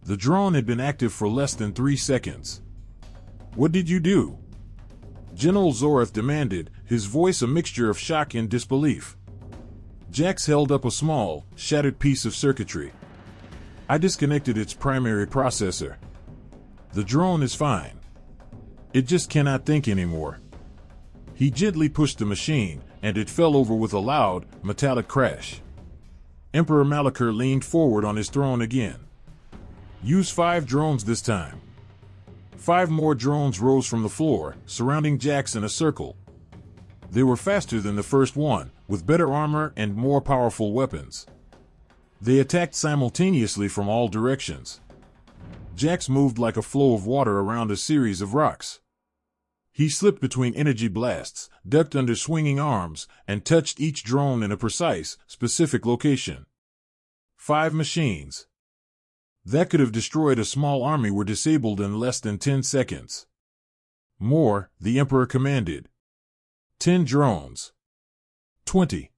The drone had been active for less than 3 seconds. "What did you do?" General Zorath demanded, his voice a mixture of shock and disbelief. Jax held up a small, shattered piece of circuitry. "I disconnected its primary processor. The drone is fine. It just cannot think anymore." He gently pushed the machine, and it fell over with a loud, metallic crash. Emperor Malachor leaned forward on his throne again. "Use 5 drones this time." 5 more drones rose from the floor, surrounding Jax in a circle. They were faster than the first one, with better armor and more powerful weapons. They attacked simultaneously from all directions. Jax moved like a flow of water around a series of rocks. He slipped between energy blasts, ducked under swinging arms, and touched each drone in a precise, specific location. 5 machines that could have destroyed a small army were disabled in less than 10 seconds. "More," the Emperor commanded. 10 drones. 20.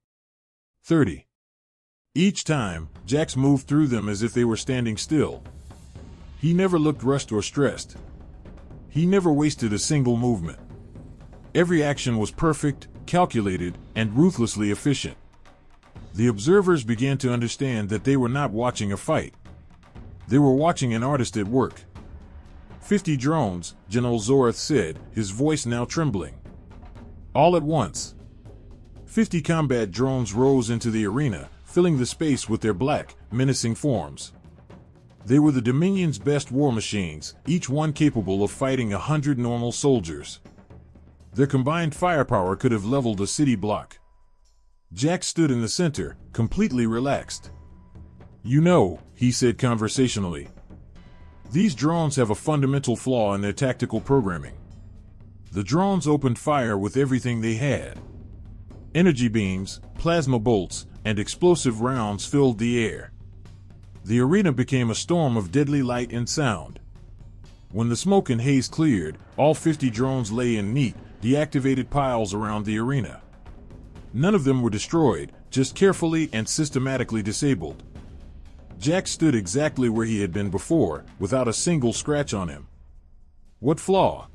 30. Each time, Jax moved through them as if they were standing still. He never looked rushed or stressed. He never wasted a single movement. Every action was perfect, calculated, and ruthlessly efficient. The observers began to understand that they were not watching a fight. They were watching an artist at work. 50 drones, General Zorath said, his voice now trembling. All at once. 50 combat drones rose into the arena, filling the space with their black, menacing forms. They were the Dominion's best war machines, each one capable of fighting 100 normal soldiers. Their combined firepower could have leveled a city block. Jax stood in the center, completely relaxed. "You know," he said conversationally, "these drones have a fundamental flaw in their tactical programming." The drones opened fire with everything they had. Energy beams, plasma bolts, and explosive rounds filled the air. The arena became a storm of deadly light and sound. When the smoke and haze cleared, all 50 drones lay in neat, deactivated piles around the arena. None of them were destroyed, just carefully and systematically disabled. Jax stood exactly where he had been before, without a single scratch on him. "What flaw?"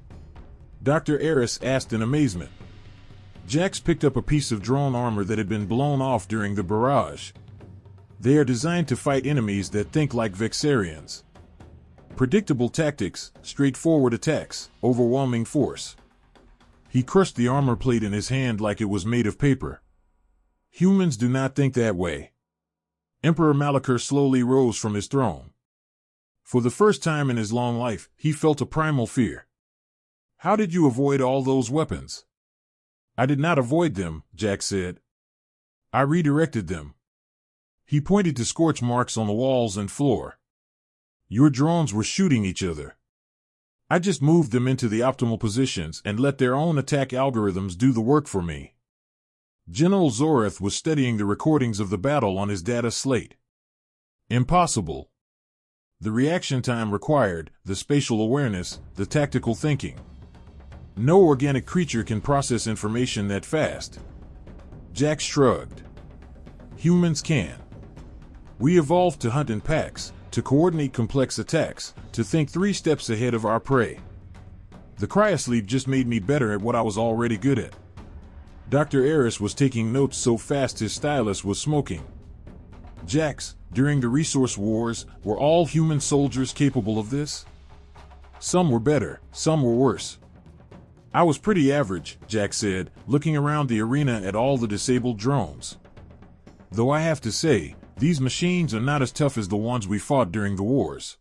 Dr. Eris asked in amazement. Jax picked up a piece of drone armor that had been blown off during the barrage. They are designed to fight enemies that think like Vexarians. Predictable tactics, straightforward attacks, overwhelming force. He crushed the armor plate in his hand like it was made of paper. Humans do not think that way. Emperor Malachor slowly rose from his throne. For the first time in his long life, he felt a primal fear. "How did you avoid all those weapons?" "I did not avoid them," Jax said. "I redirected them." He pointed to scorch marks on the walls and floor. "Your drones were shooting each other. I just moved them into the optimal positions and let their own attack algorithms do the work for me." General Zoreth was studying the recordings of the battle on his data slate. "Impossible. The reaction time required, the spatial awareness, the tactical thinking. No organic creature can process information that fast." Jax shrugged. "Humans can. We evolved to hunt in packs, to coordinate complex attacks, to think 3 steps ahead of our prey. The cryosleep just made me better at what I was already good at." Dr. Eris was taking notes so fast his stylus was smoking. "Jax, during the resource wars, were all human soldiers capable of this?" "Some were better, some were worse. I was pretty average," Jax said, looking around the arena at all the disabled drones. "Though I have to say, these machines are not as tough as the ones we fought during the wars.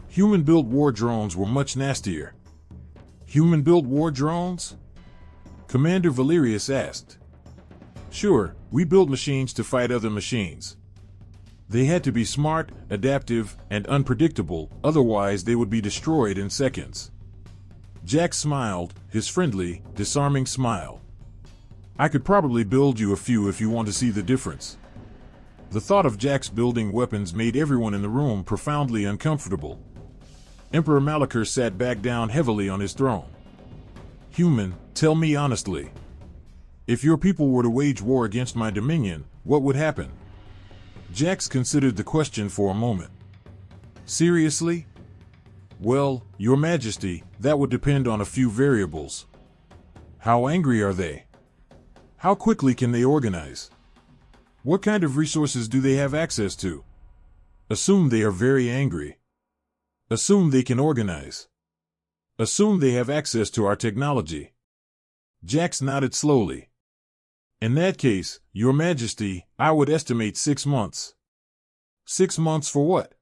Human-built war drones were much nastier." "Human-built war drones?" Commander Valerius asked. "Sure, we built machines to fight other machines. They had to be smart, adaptive, and unpredictable, otherwise they would be destroyed in seconds." Jax smiled, his friendly, disarming smile. "I could probably build you a few if you want to see the difference." The thought of Jax building weapons made everyone in the room profoundly uncomfortable. Emperor Malachor sat back down heavily on his throne. "Human, tell me honestly. If your people were to wage war against my dominion, what would happen?" Jax considered the question for a moment. "Seriously?" "Well, Your Majesty, that would depend on a few variables. How angry are they? How quickly can they organize? What kind of resources do they have access to? Assume they are very angry. Assume they can organize. Assume they have access to our technology." Jax nodded slowly. "In that case, Your Majesty, I would estimate 6 months." 6 months for what?"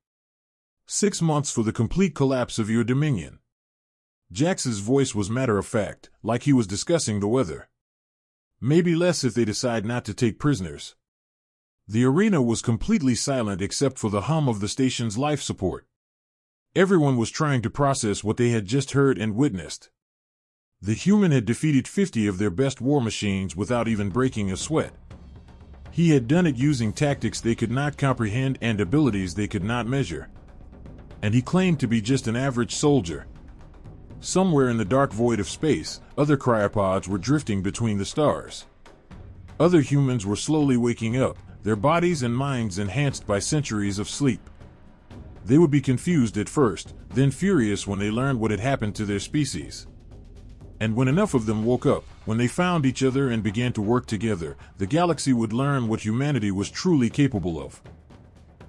6 months for the complete collapse of your dominion." Jax's voice was matter-of-fact, like he was discussing the weather. "Maybe less if they decide not to take prisoners." The arena was completely silent except for the hum of the station's life support. Everyone was trying to process what they had just heard and witnessed. The human had defeated 50 of their best war machines without even breaking a sweat. He had done it using tactics they could not comprehend and abilities they could not measure. And he claimed to be just an average soldier. Somewhere in the dark void of space, other cryopods were drifting between the stars. Other humans were slowly waking up, their bodies and minds enhanced by centuries of sleep. They would be confused at first, then furious when they learned what had happened to their species. And when enough of them woke up, when they found each other and began to work together, the galaxy would learn what humanity was truly capable of.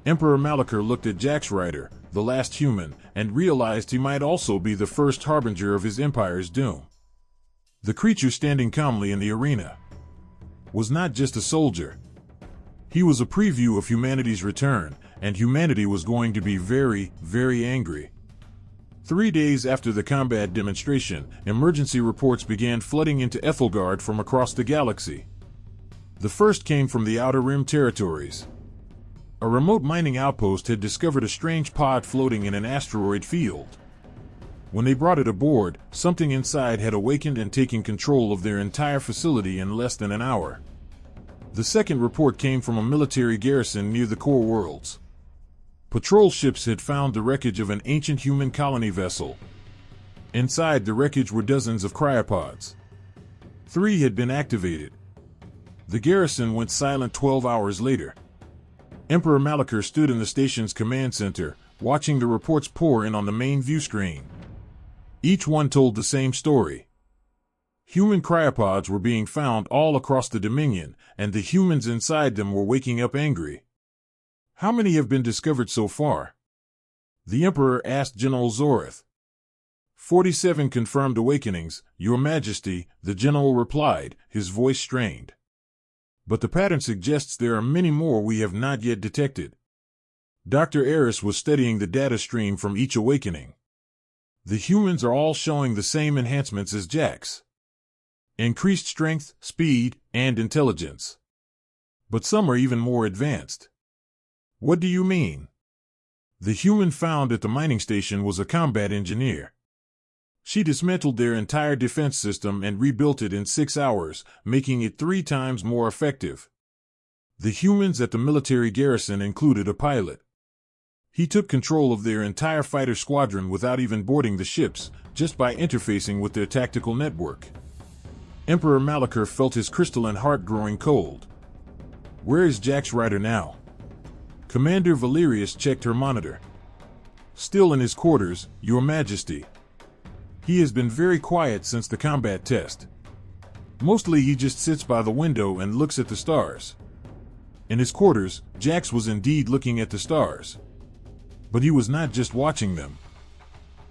Emperor Malachor looked at Jax Ryder, the last human, and realized he might also be the first harbinger of his empire's doom. The creature standing calmly in the arena was not just a soldier. He was a preview of humanity's return, and humanity was going to be very, very angry. 3 days after the combat demonstration, emergency reports began flooding into Ethelgard from across the galaxy. The first came from the Outer Rim territories. A remote mining outpost had discovered a strange pod floating in an asteroid field. When they brought it aboard, something inside had awakened and taken control of their entire facility in less than an hour. The second report came from a military garrison near the core worlds. Patrol ships had found the wreckage of an ancient human colony vessel. Inside the wreckage were dozens of cryopods. 3 had been activated. The garrison went silent 12 hours later. Emperor Malachor stood in the station's command center, watching the reports pour in on the main view screen. Each one told the same story. Human cryopods were being found all across the Dominion, and the humans inside them were waking up angry. How many have been discovered so far? The Emperor asked General Zoreth. 47 confirmed awakenings, Your Majesty, the general replied, his voice strained. But the pattern suggests there are many more we have not yet detected. Dr. Eris was studying the data stream from each awakening. The humans are all showing the same enhancements as Jax. Increased strength, speed, and intelligence. But some are even more advanced. What do you mean? The human found at the mining station was a combat engineer. She dismantled their entire defense system and rebuilt it in 6 hours, making it 3 times more effective. The humans at the military garrison included a pilot. He took control of their entire fighter squadron without even boarding the ships, just by interfacing with their tactical network. Emperor Malachor felt his crystalline heart growing cold. Where is Jax Ryder now? Commander Valerius checked her monitor. Still in his quarters, Your Majesty. He has been very quiet since the combat test. Mostly he just sits by the window and looks at the stars. In his quarters, Jax was indeed looking at the stars. But he was not just watching them.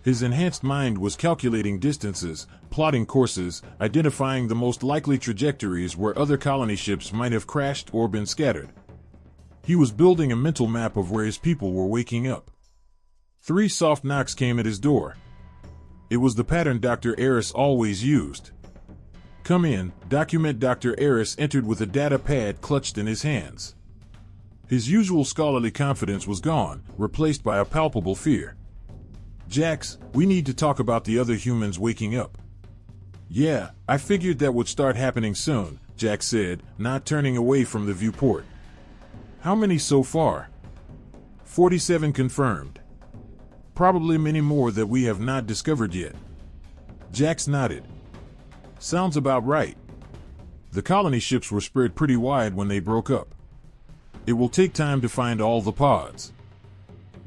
His enhanced mind was calculating distances, plotting courses, identifying the most likely trajectories where other colony ships might have crashed or been scattered. He was building a mental map of where his people were waking up. 3 soft knocks came at his door. It was the pattern Dr. Eris always used. Come in, document. Dr. Eris entered with a data pad clutched in his hands. His usual scholarly confidence was gone, replaced by a palpable fear. Jax, we need to talk about the other humans waking up. Yeah, I figured that would start happening soon, Jax said, not turning away from the viewport. How many so far? 47 confirmed. Probably many more that we have not discovered yet. Jax nodded. Sounds about right. The colony ships were spread pretty wide when they broke up. It will take time to find all the pods.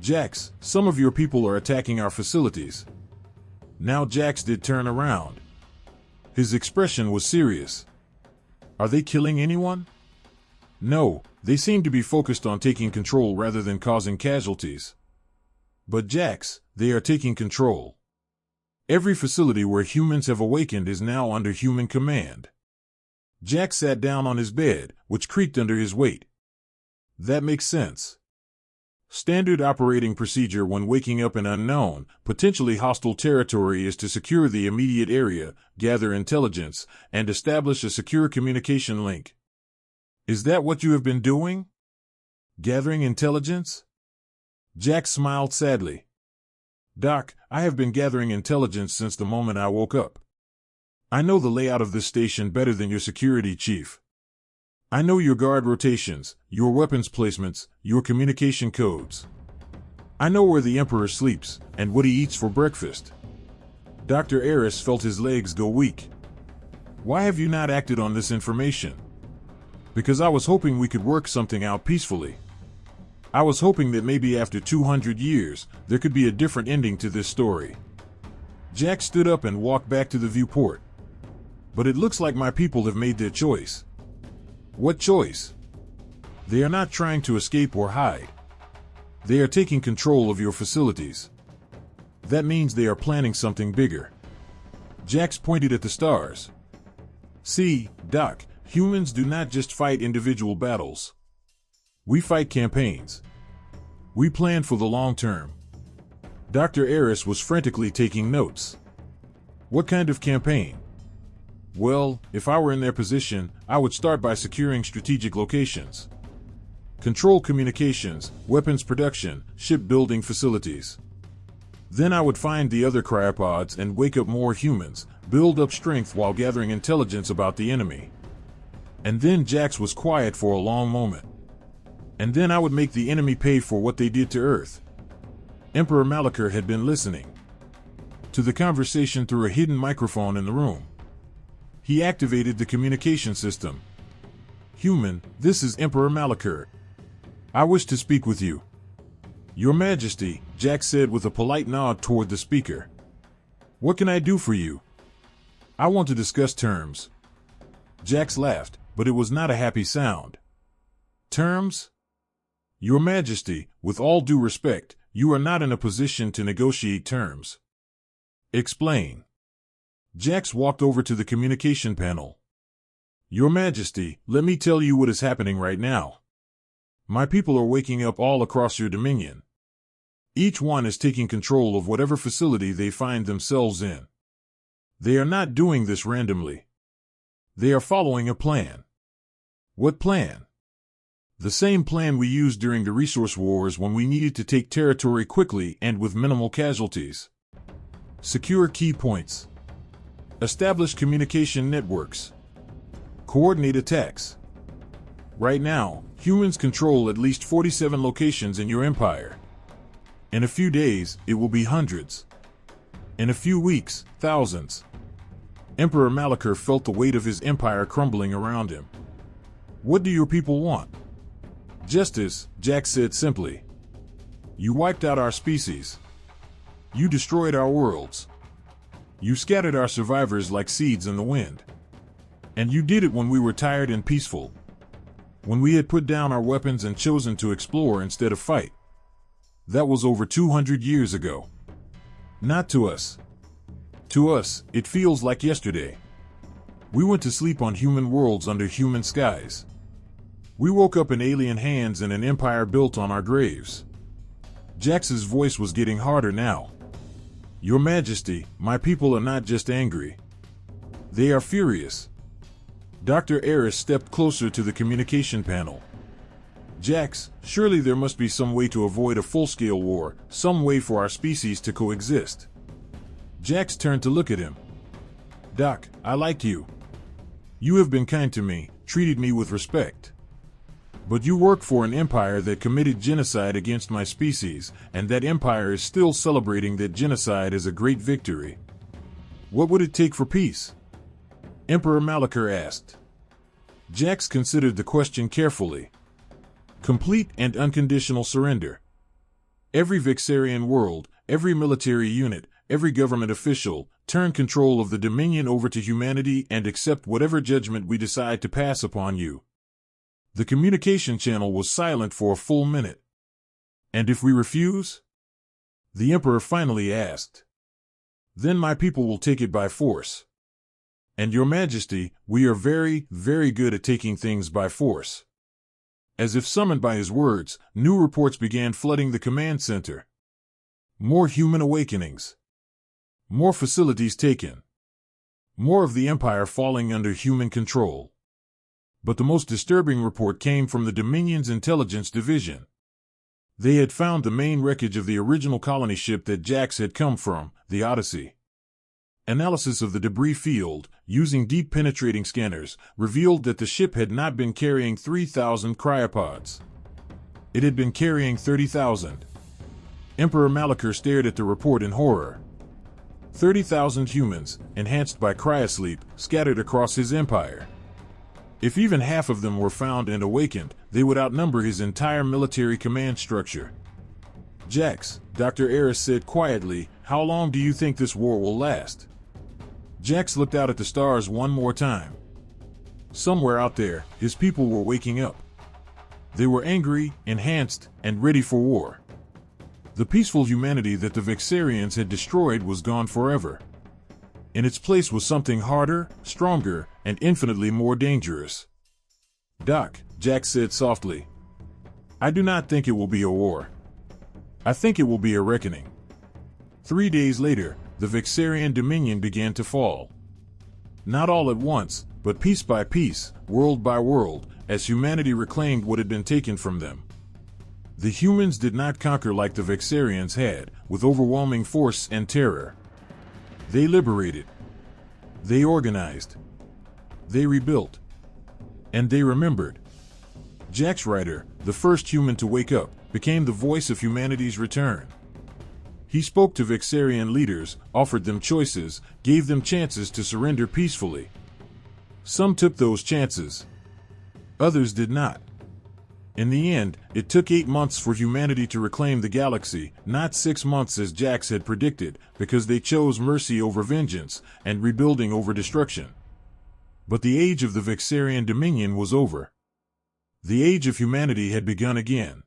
Jax, some of your people are attacking our facilities. Now Jax did turn around. His expression was serious. Are they killing anyone? No, they seem to be focused on taking control rather than causing casualties. But Jax, they are taking control. Every facility where humans have awakened is now under human command. Jax sat down on his bed, which creaked under his weight. That makes sense. Standard operating procedure when waking up in unknown, potentially hostile territory is to secure the immediate area, gather intelligence, and establish a secure communication link. Is that what you have been doing? Gathering intelligence? Jax smiled sadly. Doc, I have been gathering intelligence since the moment I woke up. I know the layout of this station better than your security chief. I know your guard rotations, your weapons placements, your communication codes. I know where the Emperor sleeps, and what he eats for breakfast. Dr. Eris felt his legs go weak. Why have you not acted on this information? Because I was hoping we could work something out peacefully. I was hoping that maybe after 200 years, there could be a different ending to this story. Jax stood up and walked back to the viewport. But it looks like my people have made their choice. What choice? They are not trying to escape or hide. They are taking control of your facilities. That means they are planning something bigger. Jax pointed at the stars. See, Doc, humans do not just fight individual battles. We fight campaigns. We plan for the long term. Dr. Eris was frantically taking notes. What kind of campaign? Well, if I were in their position, I would start by securing strategic locations. Control communications, weapons production, shipbuilding facilities. Then I would find the other cryopods and wake up more humans, build up strength while gathering intelligence about the enemy. And then Jax was quiet for a long moment. And then I would make the enemy pay for what they did to Earth. Emperor Malachar had been listening to the conversation through a hidden microphone in the room. He activated the communication system. Human, this is Emperor Malachar. I wish to speak with you. Your Majesty, Jax said with a polite nod toward the speaker. What can I do for you? I want to discuss terms. Jax laughed, but it was not a happy sound. Terms? Your Majesty, with all due respect, you are not in a position to negotiate terms. Explain. Jax walked over to the communication panel. Your Majesty, let me tell you what is happening right now. My people are waking up all across your dominion. Each one is taking control of whatever facility they find themselves in. They are not doing this randomly. They are following a plan. What plan? The same plan we used during the resource wars when we needed to take territory quickly and with minimal casualties. Secure key points. Establish communication networks. Coordinate attacks. Right now, humans control at least 47 locations in your empire. In a few days, it will be hundreds. In a few weeks, thousands. Emperor Malachar felt the weight of his empire crumbling around him. What do your people want? Justice, Jax said simply. You wiped out our species. You destroyed our worlds. You scattered our survivors like seeds in the wind. And you did it when we were tired and peaceful. When we had put down our weapons and chosen to explore instead of fight. That was over 200 years ago. Not to us. To us, it feels like yesterday. We went to sleep on human worlds under human skies. We woke up in alien hands in an empire built on our graves. Jax's voice was getting harder now. Your Majesty, my people are not just angry. They are furious. Dr. Eris stepped closer to the communication panel. Jax, surely there must be some way to avoid a full-scale war, some way for our species to coexist. Jax turned to look at him. Doc, I like you. You have been kind to me, treated me with respect. But you work for an empire that committed genocide against my species, and that empire is still celebrating that genocide as a great victory. What would it take for peace? Emperor Malachar asked. Jax considered the question carefully. Complete and unconditional surrender. Every Vexarian world, every military unit, every government official, turn control of the Dominion over to humanity and accept whatever judgment we decide to pass upon you. The communication channel was silent for a full minute. And if we refuse? The Emperor finally asked. Then my people will take it by force. And Your Majesty, we are very, very good at taking things by force. As if summoned by his words, new reports began flooding the command center. More human awakenings. More facilities taken. More of the empire falling under human control. But the most disturbing report came from the Dominion's intelligence division. They had found the main wreckage of the original colony ship that Jax had come from, the Odyssey. Analysis of the debris field, using deep penetrating scanners, revealed that the ship had not been carrying 3,000 cryopods. It had been carrying 30,000. Emperor Malachar stared at the report in horror. 30,000 humans, enhanced by cryosleep, scattered across his empire. If even half of them were found and awakened, they would outnumber his entire military command structure. Jax, Dr. Eris said quietly, how long do you think this war will last? Jax looked out at the stars one more time. Somewhere out there, his people were waking up. They were angry, enhanced, and ready for war. The peaceful humanity that the Vexarians had destroyed was gone forever. In its place was something harder, stronger, and infinitely more dangerous. Doc, Jax said softly. I do not think it will be a war. I think it will be a reckoning. 3 days later, the Vexarian dominion began to fall. Not all at once, but piece by piece, world by world, as humanity reclaimed what had been taken from them. The humans did not conquer like the Vexarians had, with overwhelming force and terror. They liberated. They organized. They rebuilt. And they remembered. Jax Ryder, the first human to wake up, became the voice of humanity's return. He spoke to Vexarian leaders, offered them choices, gave them chances to surrender peacefully. Some took those chances. Others did not. In the end, it took 8 months for humanity to reclaim the galaxy, not 6 months as Jax had predicted, because they chose mercy over vengeance, and rebuilding over destruction. But the age of the Vexarian dominion was over. The age of humanity had begun again.